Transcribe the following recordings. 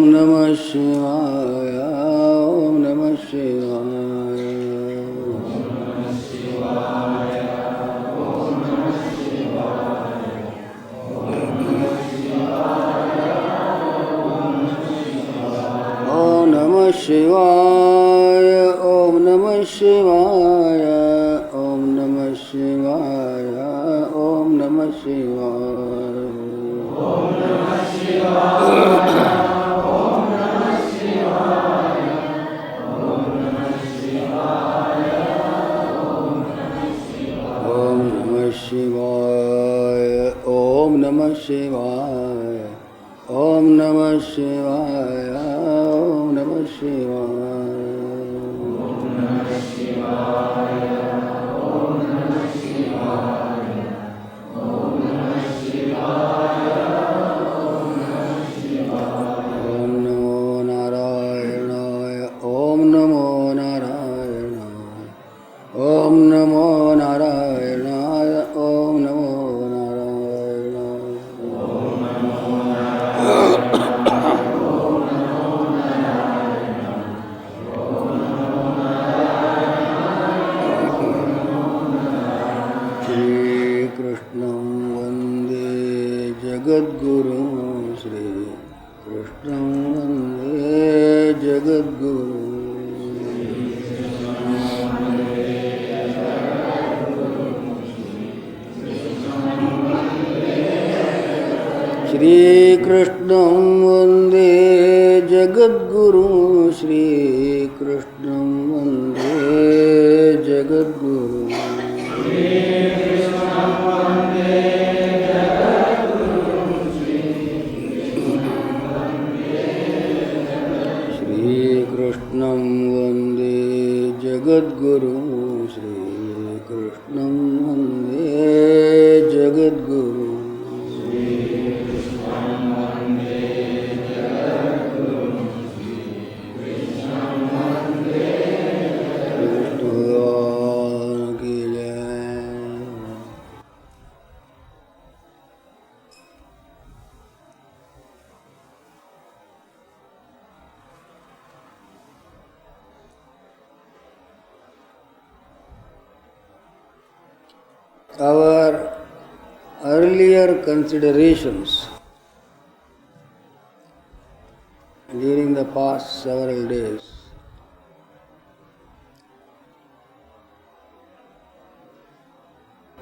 नमः शिवाय ओम नमः शिवाय ओम नमः शिवाय ओम नमः शिवाय ओम नमः शिवाय ओम नमः शिवाय ओम नमः शिवाय शिवाय ओम नमः शिवाय ओम नमः शिवाय ओम नमः शिवाय ओम नमः शिवाय ओम नमः शिवाय ओम नमः शिवाय ओम नमः शिवाय ओम नमो नारायणाय ओम नमो नारायणाय ओम नमो नारायणाय ओम नमो नारायणाय ओम नमो नारायणाय ओम नमो नारायणाय ओम नमो नारायणाय श्री कृष्णं वन्दे जगद्गुरुं श्री कृष्णं वन्दे जगद्गुरुं श्री कृष्णं वन्दे जगद्गुरुं श्री कृष्णं वन्दे जगद्गुरुं श्री कृष्णं वन्दे जगद्गुरुं श्री कृष्णं वन्दे जगद्गुरुं Our earlier considerations during the past several days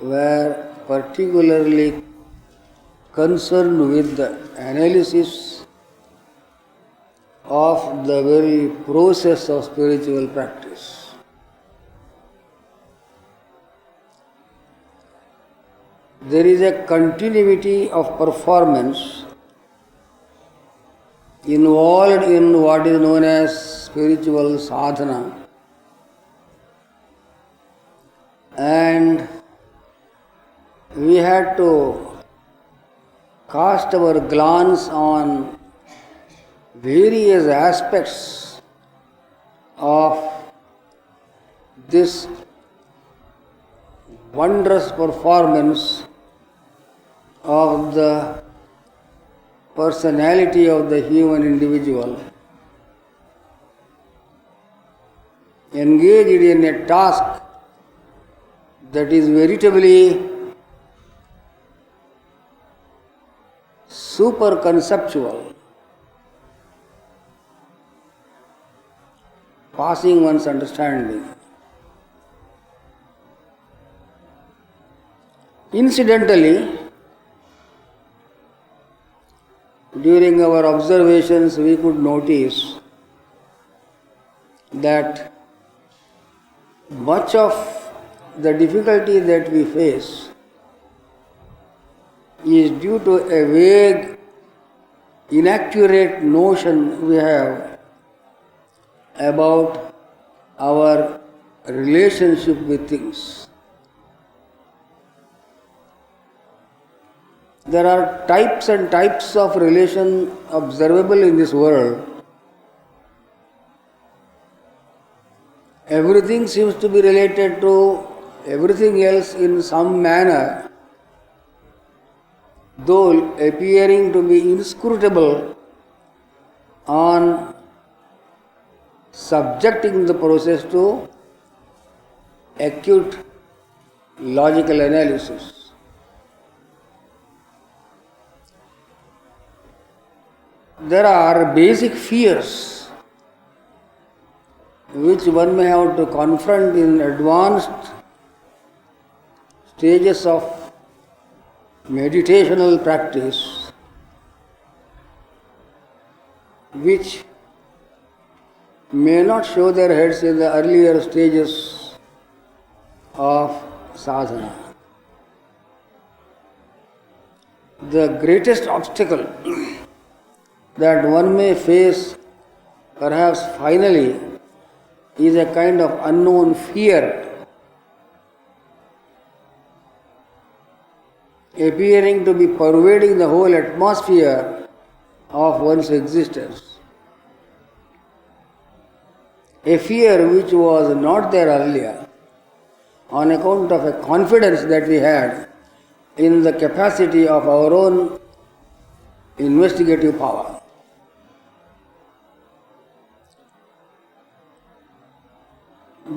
were particularly concerned with the analysis of the very process of spiritual practice. There is a continuity of performance involved in what is known as spiritual sadhana, and we had to cast our glance on various aspects of this wondrous performance of the personality of the human individual, engaged in a task that is veritably super conceptual, passing one's understanding. Incidentally, during our observations we could notice that much of the difficulty that we face is due to a vague, inaccurate notion we have about our relationship with things. There are types and types of relation observable in this world. Everything seems to be related to everything else in some manner, though appearing to be inscrutable on subjecting the process to acute logical analysis. There are basic fears which one may have to confront in advanced stages of meditational practice, which may not show their heads in the earlier stages of sadhana. The greatest obstacle that one may face, perhaps finally, is a kind of unknown fear appearing to be pervading the whole atmosphere of one's existence. A fear which was not there earlier on account of a confidence that we had in the capacity of our own investigative power.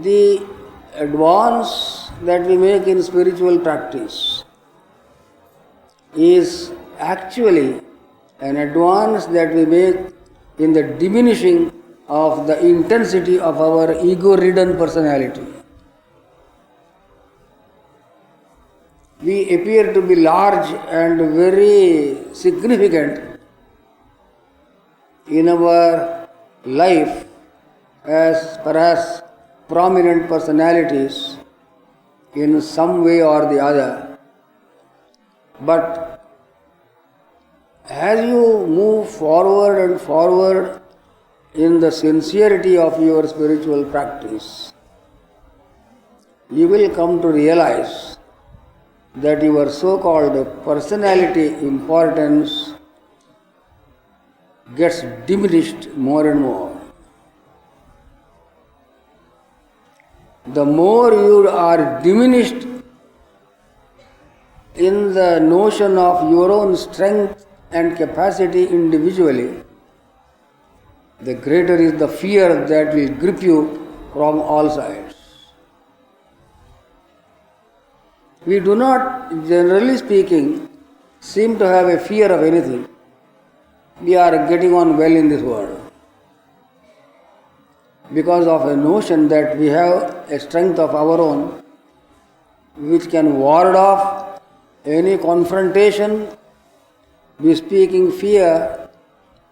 The advance that we make in spiritual practice is actually an advance that we make in the diminishing of the intensity of our ego-ridden personality. We appear to be large and very significant in our life as perhaps prominent personalities in some way or the other. But as you move forward and forward in the sincerity of your spiritual practice, you will come to realize that your so-called personality importance gets diminished more and more. The more you are diminished in the notion of your own strength and capacity individually, the greater is the fear that will grip you from all sides. We do not, generally speaking, seem to have a fear of anything. We are getting on well in this world because of a notion that we have a strength of our own which can ward off any confrontation, bespeaking fear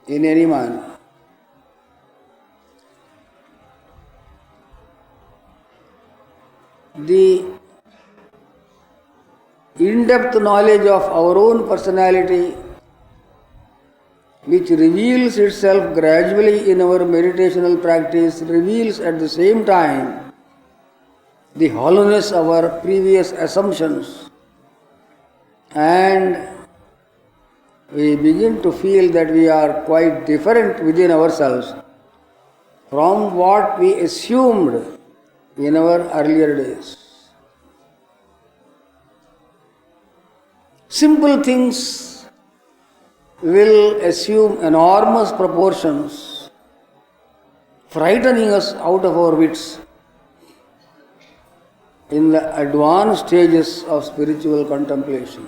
in any manner. The in-depth knowledge of our own personality, which reveals itself gradually in our meditational practice, reveals at the same time the hollowness of our previous assumptions, and we begin to feel that we are quite different within ourselves from what we assumed in our earlier days. Simple things will assume enormous proportions, frightening us out of our wits in the advanced stages of spiritual contemplation.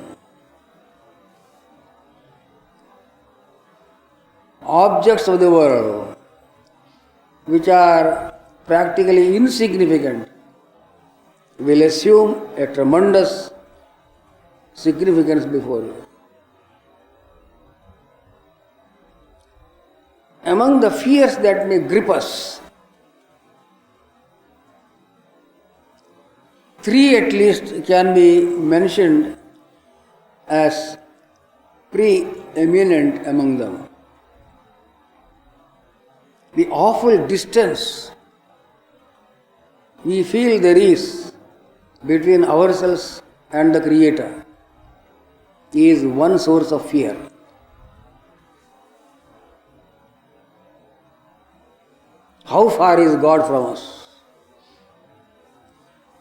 Objects of the world, which are practically insignificant, will assume a tremendous significance before you. Among the fears that may grip us, 3 at least can be mentioned as preeminent among them. The awful distance we feel there is between ourselves and the Creator is one source of fear. How far is God from us?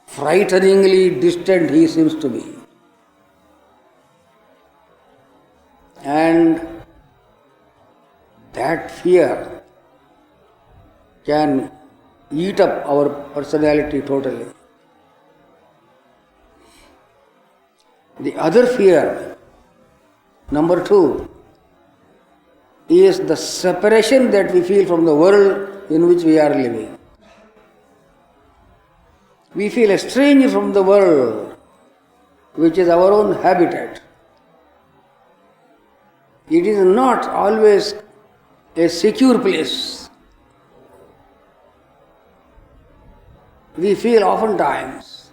Frighteningly distant He seems to be. And that fear can eat up our personality totally. The other fear, number 2, is the separation that we feel from the world in which we are living. We feel estranged from the world, which is our own habitat. It is not always a secure place. We feel oftentimes,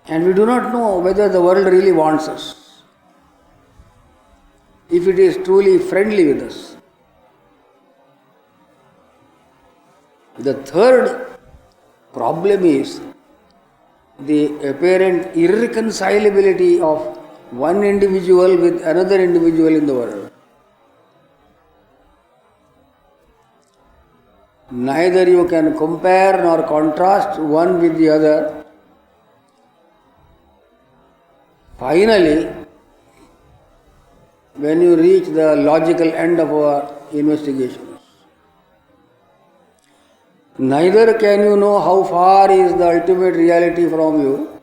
and we do not know whether the world really wants us, if it is truly friendly with us. The third problem is the apparent irreconcilability of one individual with another individual in the world. Neither you can compare nor contrast one with the other. Finally, when you reach the logical end of our investigations, neither can you know how far is the ultimate reality from you,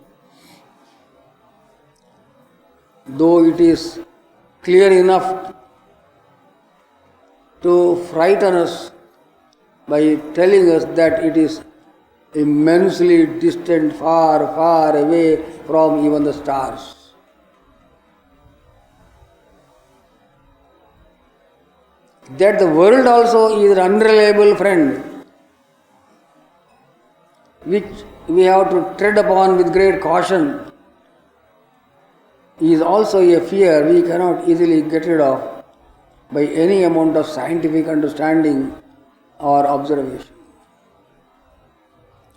though it is clear enough to frighten us by telling us that it is immensely distant, far, far away from even the stars. That the world also is an unreliable friend, which we have to tread upon with great caution, is also a fear we cannot easily get rid of by any amount of scientific understanding or observation.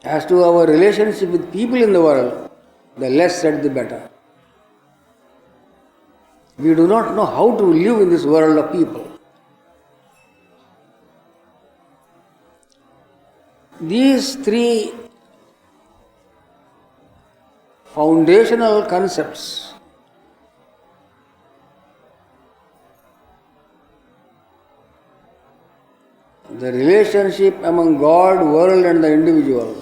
As to our relationship with people in the world, the less said the better. We do not know how to live in this world of people. These 3 foundational concepts the relationship among God, world and the individual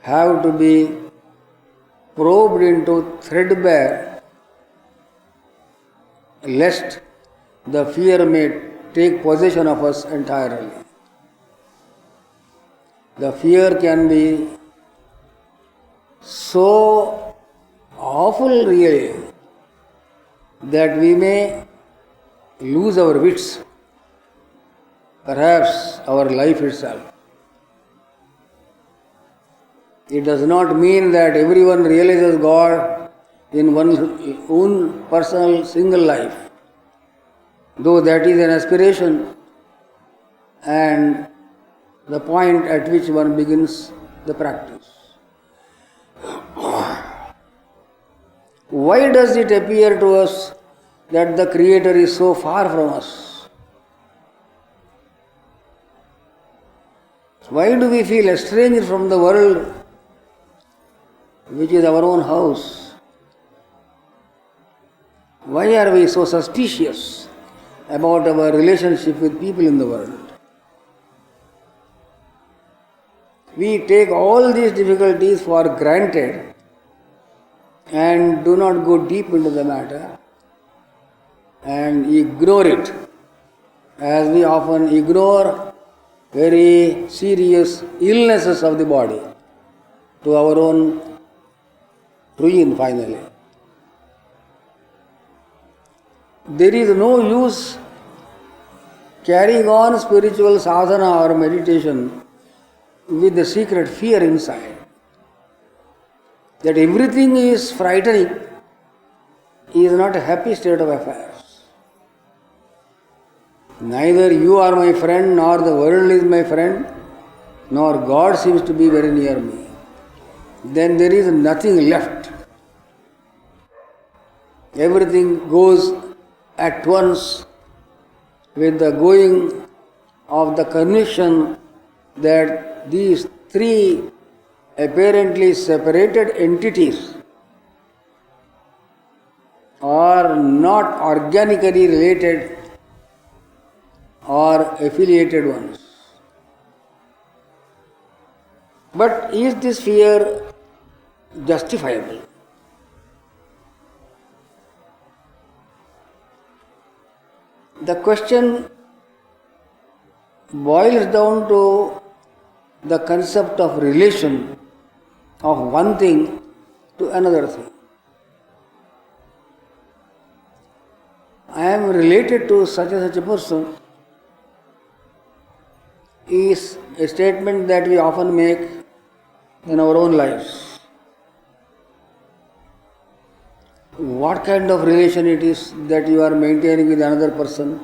have to be probed into threadbare lest the fear may take possession of us entirely. The fear can be so awful really that we may lose our wits, perhaps our life itself. It does not mean that everyone realizes God in one's own personal single life, though that is an aspiration and the point at which one begins the practice. Why does it appear to us that the Creator is so far from us? Why do we feel estranged from the world which is our own house? Why are we so suspicious about our relationship with people in the world? We take all these difficulties for granted and do not go deep into the matter and ignore it, as we often ignore very serious illnesses of the body to our own ruin finally. There is no use carrying on spiritual sadhana or meditation with the secret fear inside that everything is frightening is not a happy state of affairs. Neither you are my friend, nor the world is my friend, nor God seems to be very near me. Then there is nothing left. Everything goes at once with the going of the conviction that these 3 apparently separated entities are not organically related or affiliated ones. But is this fear justifiable? The question boils down to the concept of relation of one thing to another thing. I am related to such and such a person is a statement that we often make in our own lives. What kind of relation it is that you are maintaining with another person?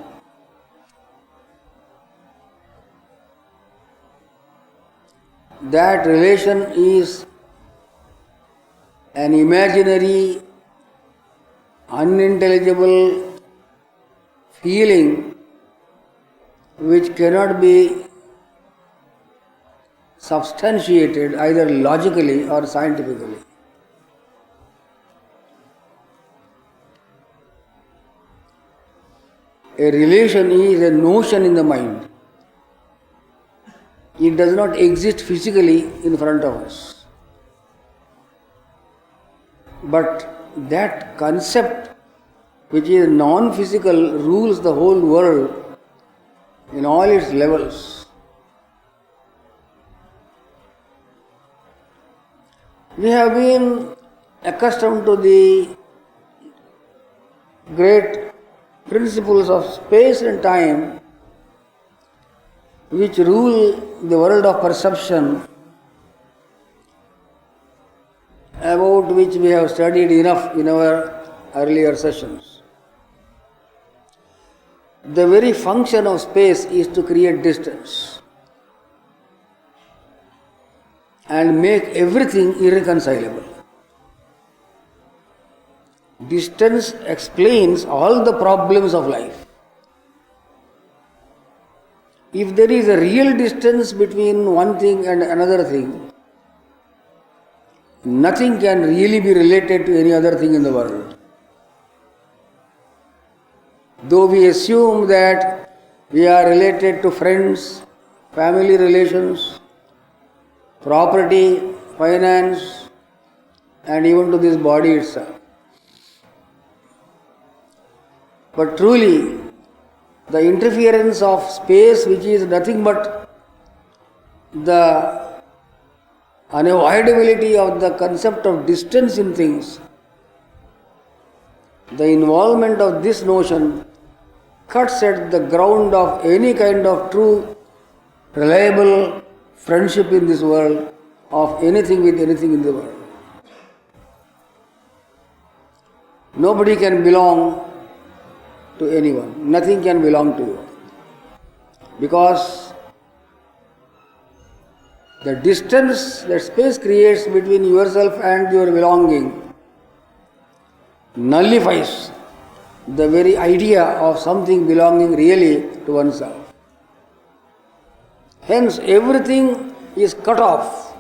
That relation is an imaginary, unintelligible feeling which cannot be substantiated either logically or scientifically. A relation is a notion in the mind. It does not exist physically in front of us. But that concept, which is non-physical, rules the whole world in all its levels. We have been accustomed to the great principles of space and time which rule the world of perception, about which we have studied enough in our earlier sessions. The very function of space is to create distance and make everything irreconcilable. Distance explains all the problems of life. If there is a real distance between one thing and another thing, nothing can really be related to any other thing in the world. Though we assume that we are related to friends, family relations, property, finance, and even to this body itself. But truly, the interference of space, which is nothing but the unavoidability of the concept of distance in things, the involvement of this notion cuts at the ground of any kind of true, reliable friendship in this world, of anything with anything in the world. Nobody can belong to anyone. Nothing can belong to you. Because the distance that space creates between yourself and your belonging nullifies the very idea of something belonging really to oneself. Hence, everything is cut off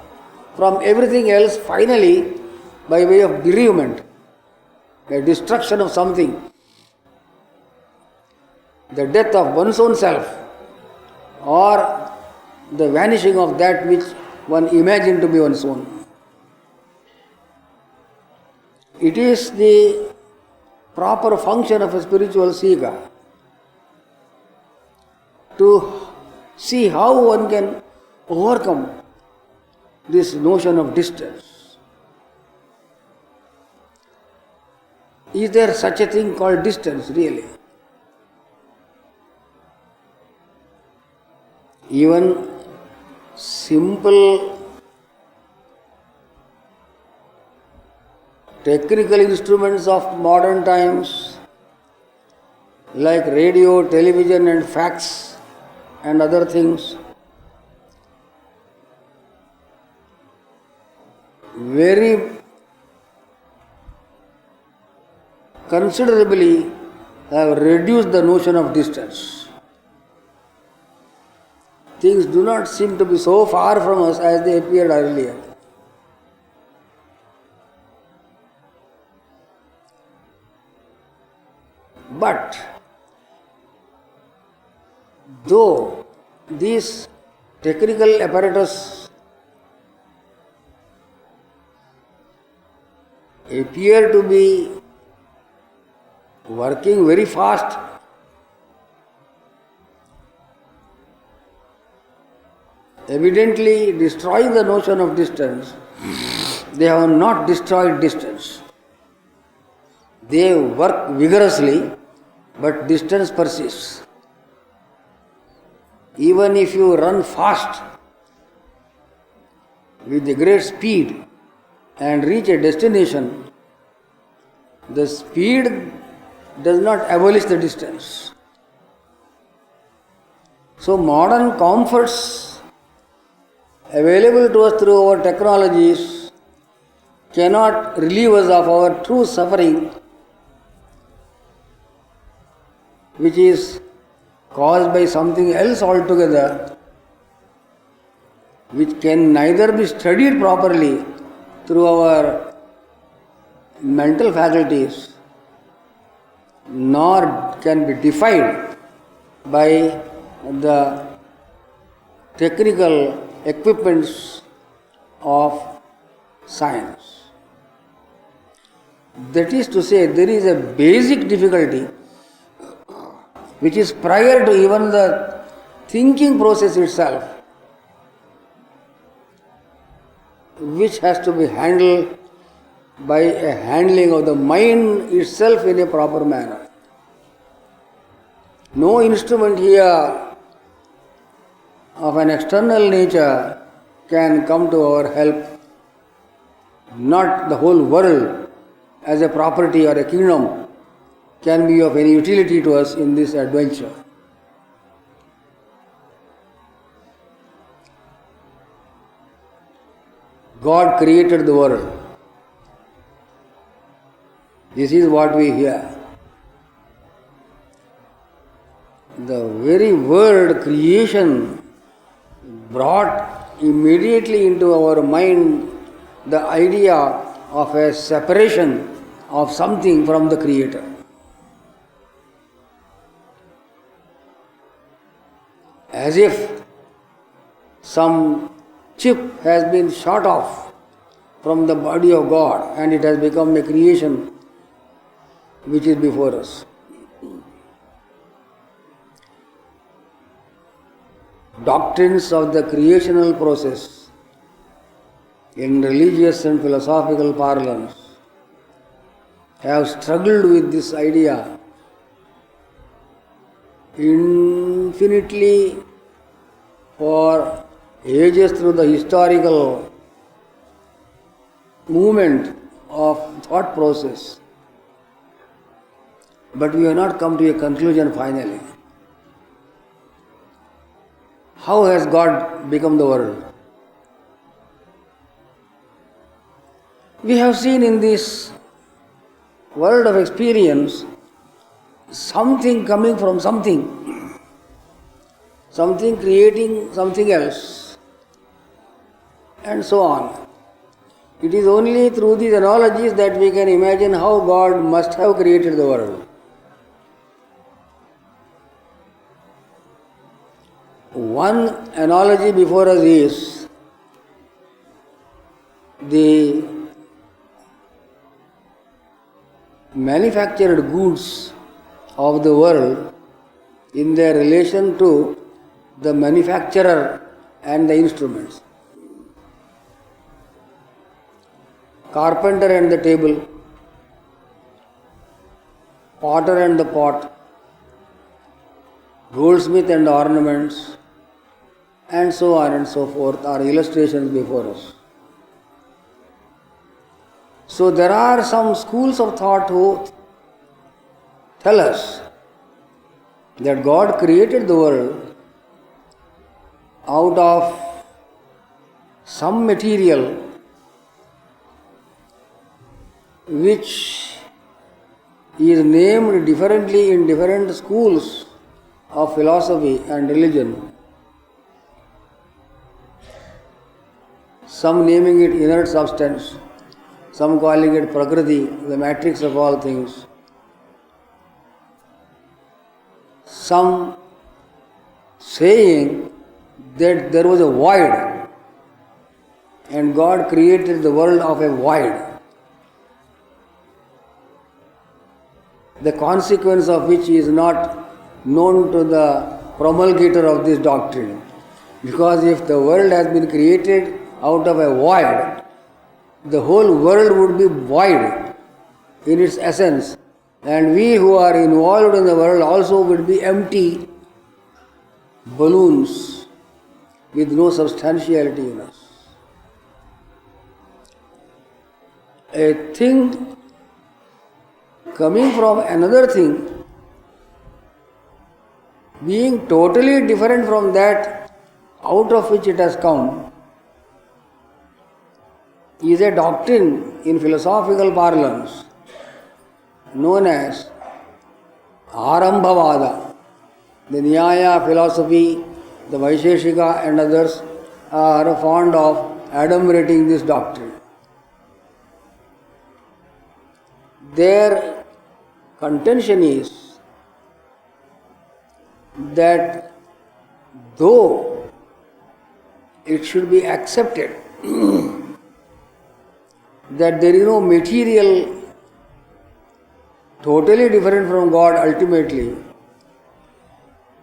from everything else finally by way of bereavement, a destruction of something. The death of one's own self, or the vanishing of that which one imagined to be one's own. It is the proper function of a spiritual seeker to see how one can overcome this notion of distance. Is there such a thing called distance, really? Even simple technical instruments of modern times like radio, television and fax and other things very considerably have reduced the notion of distance. Things do not seem to be so far from us as they appeared earlier. But though these technical apparatus appear to be working very fast, evidently destroying the notion of distance, they have not destroyed distance. They work vigorously, but distance persists. Even if you run fast with a great speed and reach a destination, the speed does not abolish the distance. So modern comforts available to us through our technologies cannot relieve us of our true suffering, which is caused by something else altogether, which can neither be studied properly through our mental faculties, nor can be defied by the technical equipments of science. That is to say, there is a basic difficulty which is prior to even the thinking process itself, which has to be handled by a handling of the mind itself in a proper manner. No instrument here of an external nature can come to our help, not the whole world as a property or a kingdom can be of any utility to us in this adventure. God created the world. This is what we hear. The very word creation brought immediately into our mind the idea of a separation of something from the Creator. As if some chip has been shot off from the body of God and it has become a creation which is before us. Doctrines of the creational process in religious and philosophical parlance have struggled with this idea infinitely for ages through the historical movement of thought process. But we have not come to a conclusion finally. How has God become the world? We have seen in this world of experience something coming from something, something creating something else, and so on. It is only through these analogies that we can imagine how God must have created the world. One analogy before us is the manufactured goods of the world in their relation to the manufacturer and the instruments. Carpenter and the table, potter and the pot, goldsmith and ornaments, and so on and so forth are illustrations before us. So there are some schools of thought who tell us that God created the world out of some material which is named differently in different schools of philosophy and religion. Some naming it inert substance, some calling it Prakriti, the matrix of all things. some saying that there was a void and God created the world of a void, the consequence of which is not known to the promulgator of this doctrine. Because if the world has been created out of a void, the whole world would be void in its essence, and we who are involved in the world also would be empty balloons with no substantiality in us. A thing coming from another thing, being totally different from that out of which it has come, is a doctrine in philosophical parlance known as Arambhavada. The Nyaya philosophy, the Vaisheshika and others are fond of adumbrating this doctrine. Their contention is that though it should be accepted that there is no material totally different from God ultimately,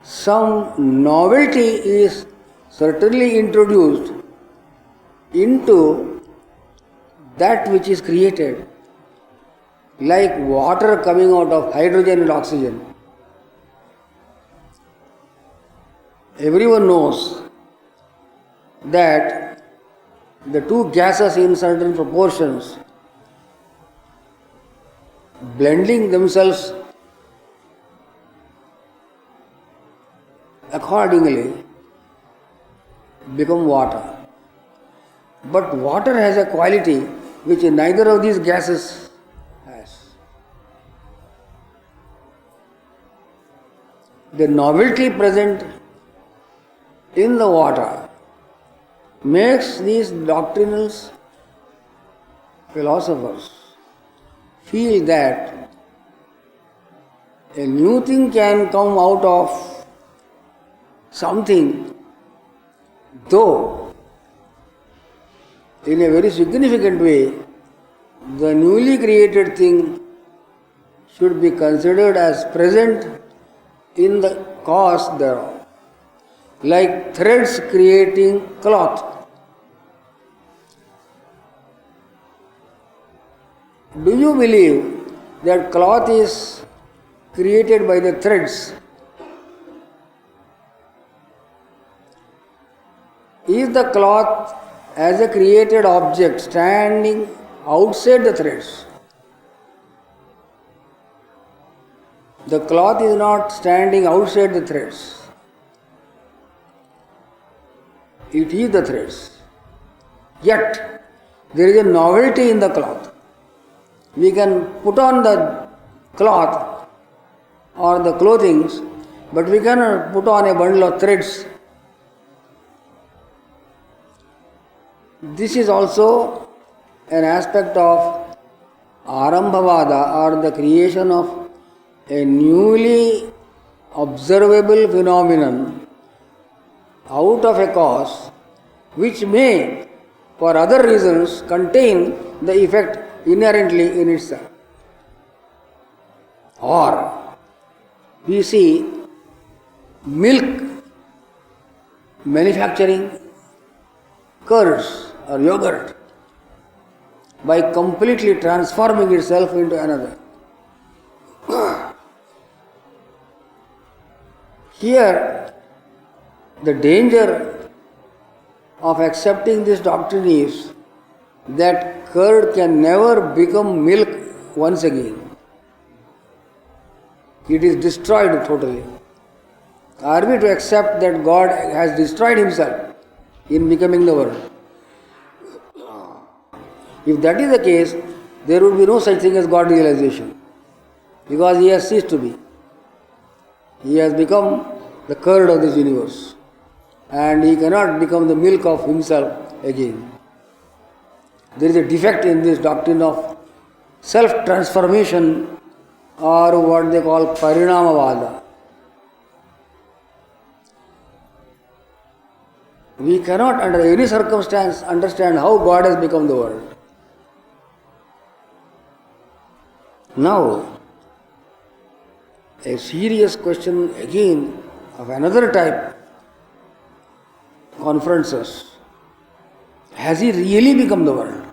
some novelty is certainly introduced into that which is created, like water coming out of hydrogen and oxygen. Everyone knows that the two gases in certain proportions blending themselves accordingly become water. But water has a quality which neither of these gases has. The novelty present in the water makes these doctrinal philosophers feel that a new thing can come out of something, though in a very significant way the newly created thing should be considered as present in the cause thereof, like threads creating cloth. Do you believe that cloth is created by the threads? Is the cloth as a created object standing outside the threads? The cloth is not standing outside the threads. It is the threads. Yet, there is a novelty in the cloth. We can put on the cloth or the clothing, but we cannot put on a bundle of threads. This is also an aspect of Arambhavada, or the creation of a newly observable phenomenon out of a cause which may, for other reasons, contain the effect inherently in itself. Or we see milk manufacturing curds or yogurt by completely transforming itself into another. Here, the danger of accepting this doctrine is that curd can never become milk once again. It is destroyed totally. Are we to accept that God has destroyed himself in becoming the world? If that is the case, there would be no such thing as God realization, because he has ceased to be. He has become the curd of this universe, and he cannot become the milk of himself again. There is a defect in this doctrine of self-transformation, or what they call Parinamavada. we cannot under any circumstance understand how God has become the world. Now, a serious question again of another type confronts us. Has he really become the world?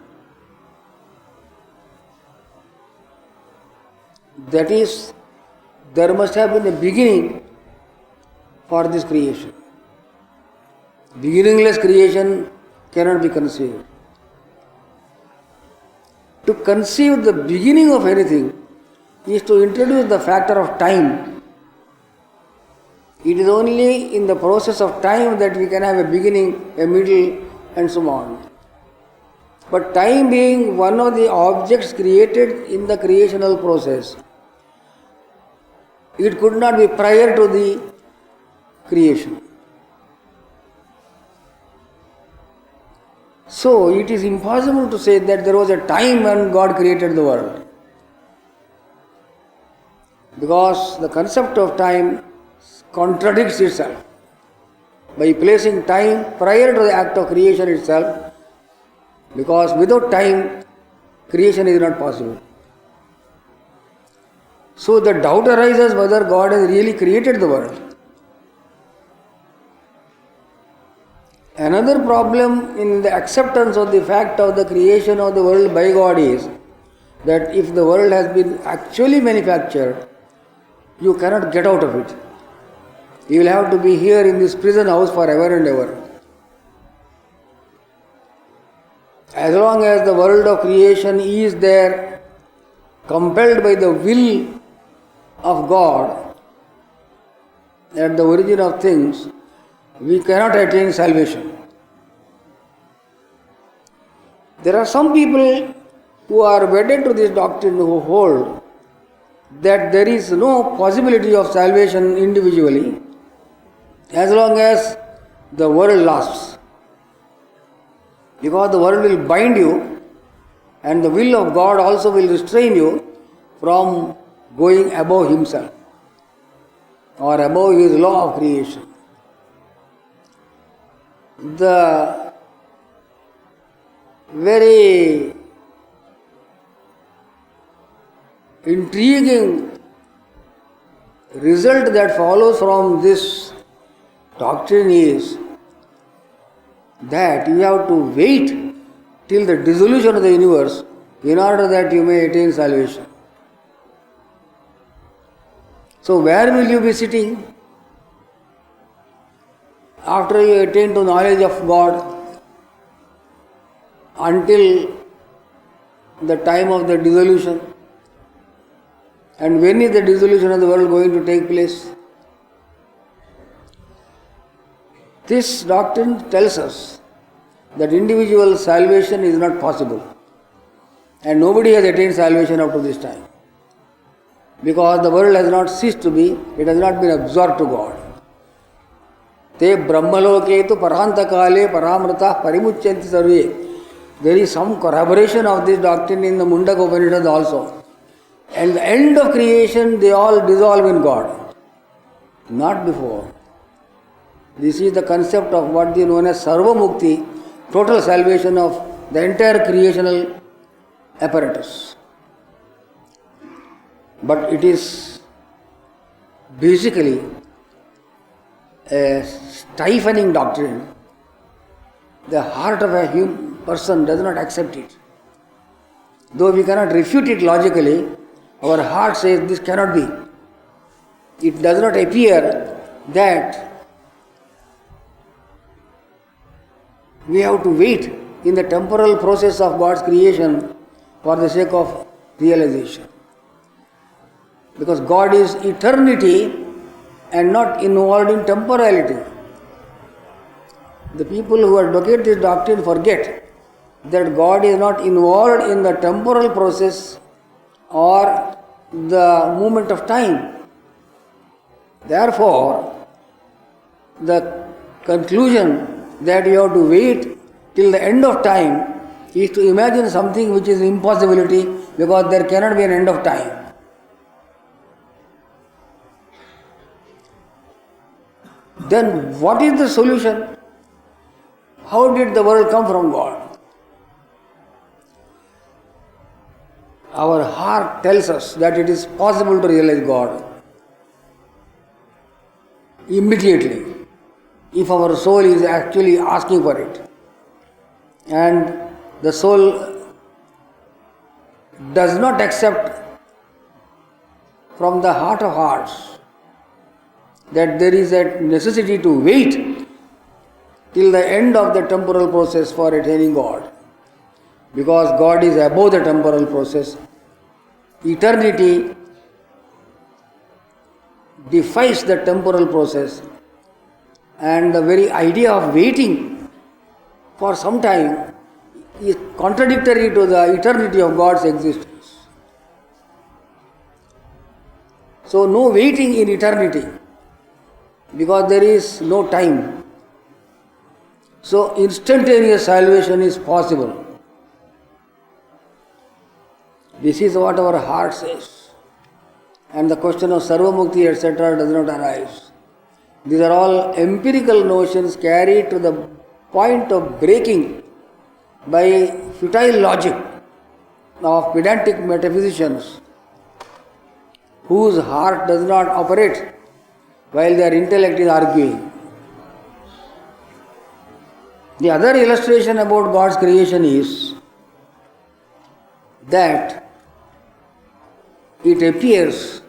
That is, there must have been a beginning for this creation. Beginningless creation cannot be conceived. To conceive the beginning of anything is to introduce the factor of time. It is only in the process of time that we can have a beginning, a middle, and so on. But time being one of the objects created in the creational process, it could not be prior to the creation. So it is impossible to say that there was a time when God created the world. Because the concept of time contradicts itself. By placing time prior to the act of creation itself, because without time, creation is not possible. So the doubt arises whether God has really created the world. Another problem in the acceptance of the fact of the creation of the world by God is that if the world has been actually manufactured, you cannot get out of it. You will have to be here in this prison house forever and ever. As long as the world of creation is there, compelled by the will of God at the origin of things, we cannot attain salvation. There are some people who are wedded to this doctrine who hold that there is no possibility of salvation individually as long as the world lasts. Because the world will bind you and the will of God also will restrain you from going above himself or above his law of creation. The very intriguing result that follows from this doctrine is that you have to wait till the dissolution of the universe in order that you may attain salvation. So where will you be sitting after you attain to knowledge of God until the time of the dissolution? And when is the dissolution of the world going to take place? This doctrine tells us that individual salvation is not possible, and nobody has attained salvation up to this time, because the world has not ceased to be, it has not been absorbed to God. Te brahmaloke tu parantakale paramrata parimuchanti sarve. There is some corroboration of this doctrine in the Mundaka Upanishad also. And the end of creation, they all dissolve in God, not before. This is the concept of what is known as Sarva Mukti, total salvation of the entire creational apparatus. But it is basically a stifling doctrine. The heart of a human person does not accept it. Though we cannot refute it logically, our heart says this cannot be. It does not appear that we have to wait in the temporal process of God's creation for the sake of realization. Because God is eternity and not involved in temporality. The people who advocate this doctrine forget that God is not involved in the temporal process or the movement of time. Therefore, the conclusion that you have to wait till the end of time is to imagine something which is impossibility, because there cannot be an end of time. Then what is the solution? How did the world come from God? Our heart tells us that it is possible to realize God immediately if our soul is actually asking for it. And the soul does not accept from the heart of hearts that there is a necessity to wait till the end of the temporal process for attaining God. Because God is above the temporal process. Eternity defies the temporal process, and the very idea of waiting for some time is contradictory to the eternity of God's existence. So no waiting in eternity, because there is no time. So instantaneous salvation is possible. This is what our heart says. And the question of Sarvamukti, etc. does not arise. These are all empirical notions carried to the point of breaking by futile logic of pedantic metaphysicians whose heart does not operate while their intellect is arguing. The other illustration about God's creation is that it appears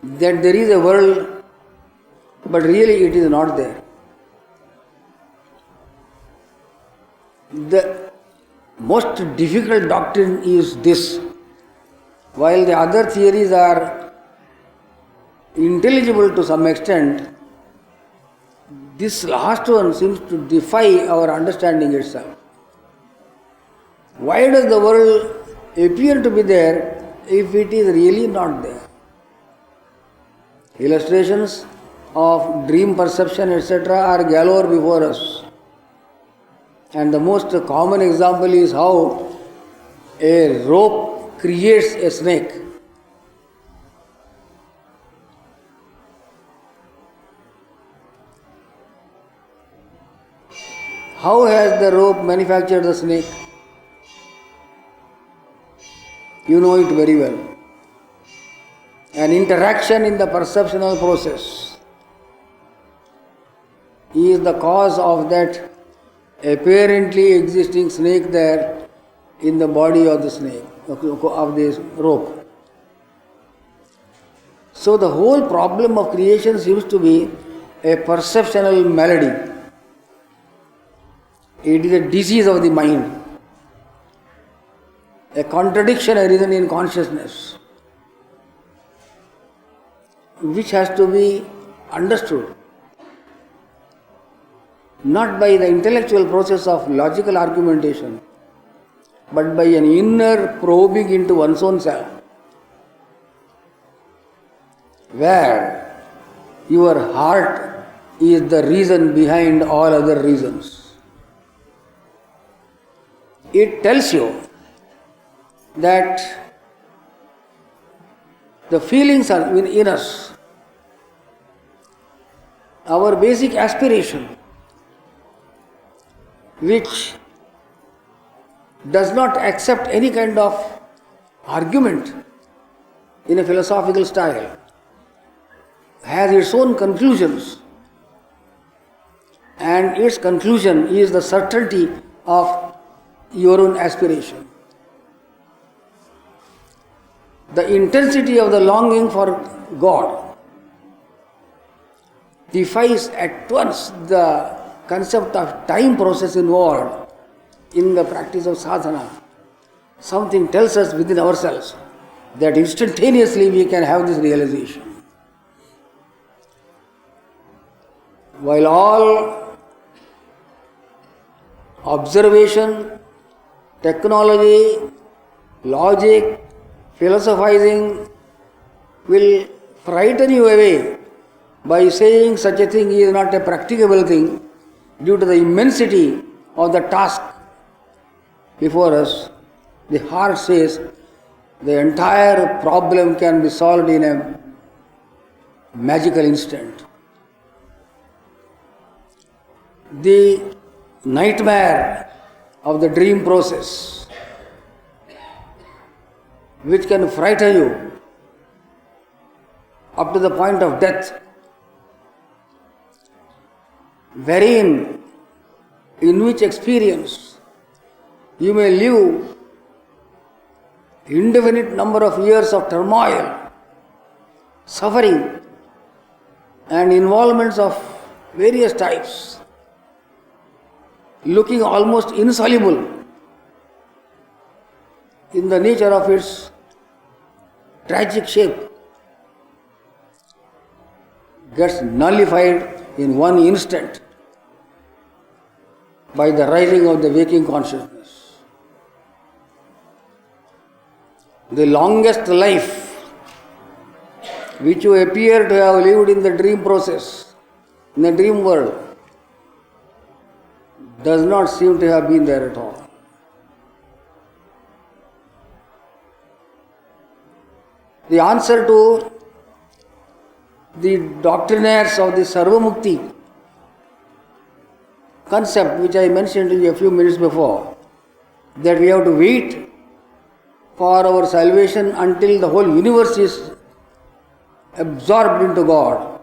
that there is a world, but really it is not there. The most difficult doctrine is this. While the other theories are intelligible to some extent, this last one seems to defy our understanding itself. Why does the world appear to be there if it is really not there? Illustrations of dream perception, etc. are galore before us. And the most common example is how a rope creates a snake. How has the rope manufactured the snake? You know it very well. An interaction in the perceptual process is the cause of that apparently existing snake there in the body of the snake, of this rope. So the whole problem of creation seems to be a perceptual malady. It is a disease of the mind, a contradiction arisen in consciousness, which has to be understood not by the intellectual process of logical argumentation, but by an inner probing into one's own self, where your heart is the reason behind all other reasons. It tells you that the feelings are in us. Our basic aspiration, which does not accept any kind of argument in a philosophical style, has its own conclusions, and its conclusion is the certainty of your own aspiration. The intensity of the longing for God defies at once the concept of time process involved in the practice of sadhana. Something tells us within ourselves that instantaneously we can have this realization. While all observation, technology, logic, philosophizing will frighten you away by saying such a thing is not a practicable thing due to the immensity of the task before us, the heart says the entire problem can be solved in a magical instant. the nightmare of the dream process, which can frighten you up to the point of death, wherein, in which experience you may live indefinite number of years of turmoil, suffering, and involvements of various types, looking almost insoluble in the nature of its tragic shape, gets nullified in one instant by the rising of the waking consciousness. The longest life which you appear to have lived in the dream process, in the dream world, does not seem to have been there at all. The answer to the doctrinaires of the Sarvamukti concept, which I mentioned to you a few minutes before, that we have to wait for our salvation until the whole universe is absorbed into God.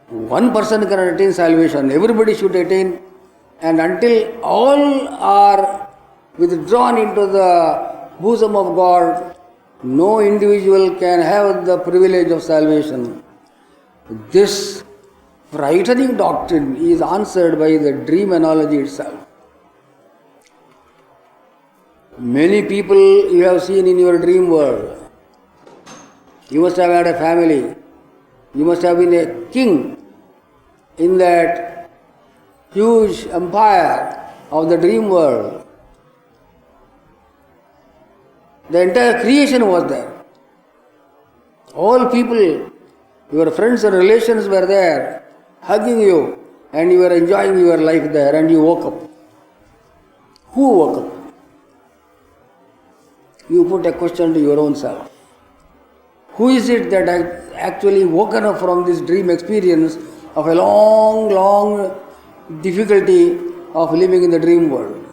One person cannot attain salvation, everybody should attain, and until all are withdrawn into the bosom of God, no individual can have the privilege of salvation. This frightening doctrine is answered by the dream analogy itself. Many people you have seen in your dream world. You must have had a family. You must have been a king in that huge empire of the dream world. The entire creation was there. All people, your friends and relations were there, hugging you, and you were enjoying your life there, and you woke up. Who woke up? You put a question to your own self. Who is it that has actually woken up from this dream experience of a long, long difficulty of living in the dream world?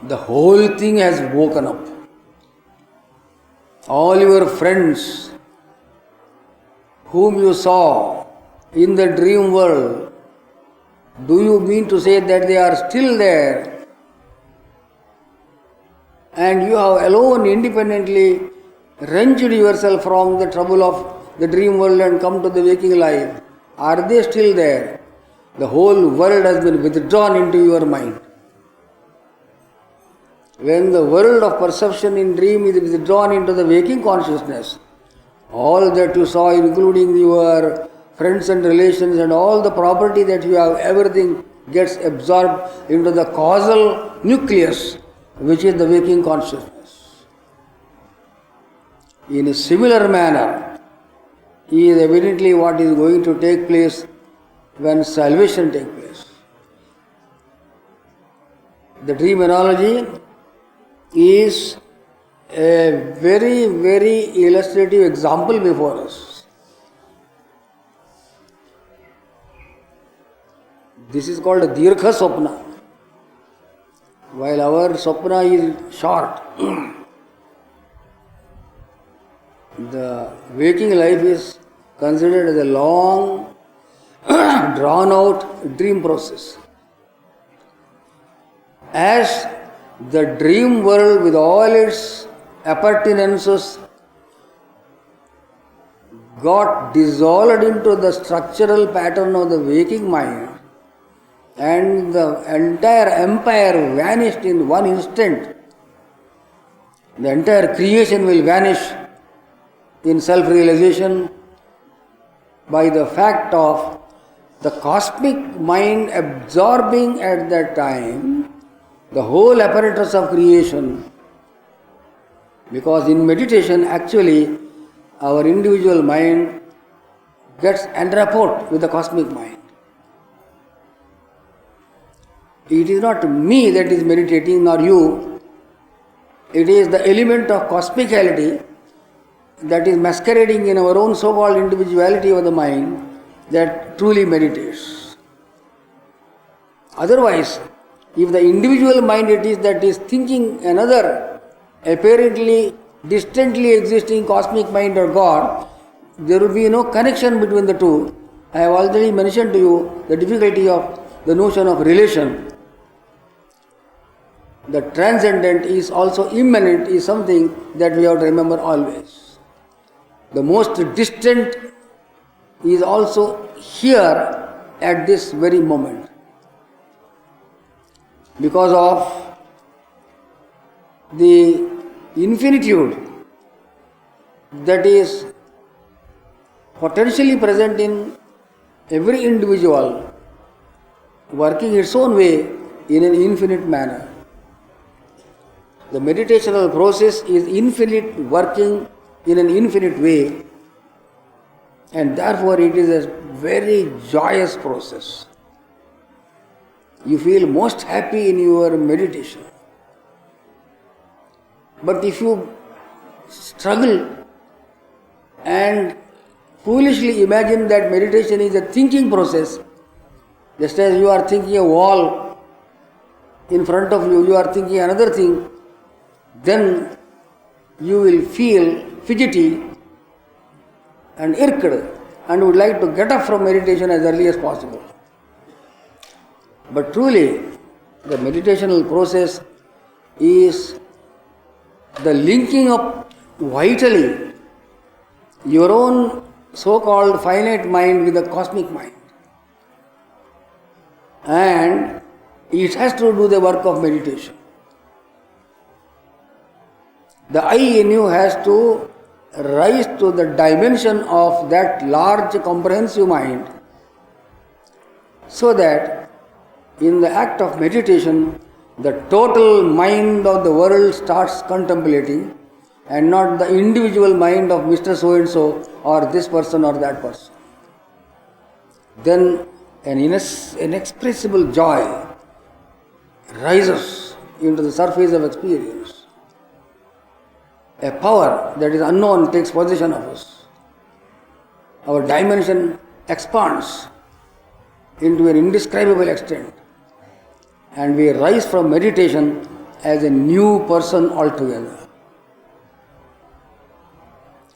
The whole thing has woken up. All your friends whom you saw in the dream world, do you mean to say that they are still there? And you have alone independently wrenched yourself from the trouble of the dream world and come to the waking life. Are they still there? The whole world has been withdrawn into your mind. When the world of perception in dream is withdrawn into the waking consciousness, all that you saw, including your friends and relations and all the property that you have, everything gets absorbed into the causal nucleus, which is the waking consciousness. In a similar manner is evidently what is going to take place when salvation takes place. The dream analogy is a very, very illustrative example before us. This is called a Dirgha Swapna. While our Swapna is short, the waking life is considered as a long, drawn out dream process. As the dream world with all its appurtenances got dissolved into the structural pattern of the waking mind, and the entire empire vanished in one instant, the entire creation will vanish in self-realization by the fact of the cosmic mind absorbing at that time the whole apparatus of creation. Because in meditation, actually, our individual mind gets en rapport with the cosmic mind. It is not me that is meditating, nor you. It is the element of cosmicality that is masquerading in our own so-called individuality of the mind, that truly meditates. Otherwise, if the individual mind it is that is thinking another apparently distantly existing cosmic mind or God, there will be no connection between the two. I have already mentioned to you the difficulty of the notion of relation. The transcendent is also immanent, is something that we have to remember always. The most distant is also here at this very moment. Because of the infinitude that is potentially present in every individual, working its own way in an infinite manner. The meditational process is infinite, working in an infinite way, and therefore it is a very joyous process. You feel most happy in your meditation. But if you struggle and foolishly imagine that meditation is a thinking process, just as you are thinking a wall in front of you, you are thinking another thing, then you will feel fidgety and irked and would like to get up from meditation as early as possible. But truly, the meditational process is the linking up vitally your own so-called finite mind with the cosmic mind. And it has to do the work of meditation. The I in you has to rise to the dimension of that large comprehensive mind, so that in the act of meditation, the total mind of the world starts contemplating and not the individual mind of Mr. So-and-so or this person or that person. Then an inexpressible joy rises into the surface of experience. A power that is unknown takes possession of us. Our dimension expands into an indescribable extent, and we rise from meditation as a new person altogether.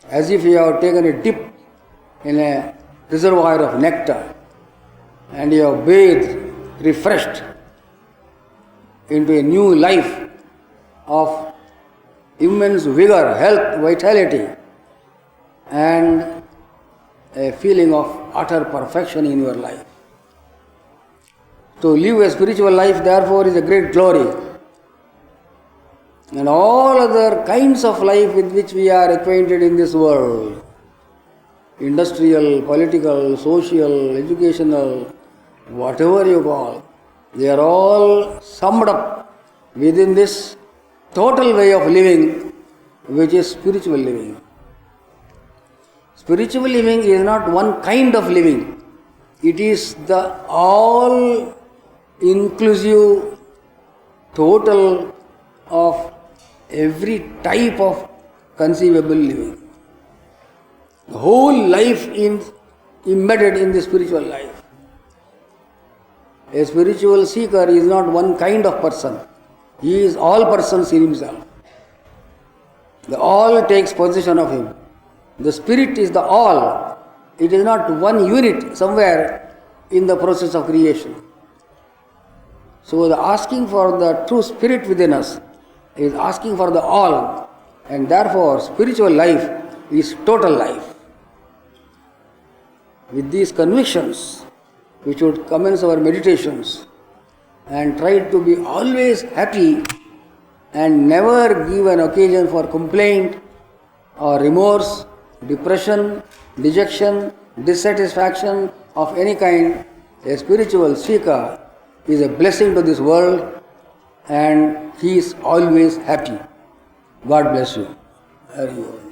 As if you have taken a dip in a reservoir of nectar and you have bathed, refreshed into a new life of immense vigor, health, vitality, and a feeling of utter perfection in your life. To live a spiritual life, therefore, is a great glory. And all other kinds of life with which we are acquainted in this world, industrial, political, social, educational, whatever you call, they are all summed up within this total way of living, which is spiritual living. Spiritual living is not one kind of living. It is the all-inclusive total of every type of conceivable living. The whole life is embedded in the spiritual life. A spiritual seeker is not one kind of person. He is all persons in himself. The all takes possession of him. The spirit is the all. It is not one unit somewhere in the process of creation. So the asking for the true spirit within us is asking for the all, and therefore spiritual life is total life. With these convictions, we should commence our meditations and try to be always happy and never give an occasion for complaint or remorse, depression, dejection, dissatisfaction of any kind. A spiritual seeker is a blessing to this world, and he is always happy. God bless you. Hari Om.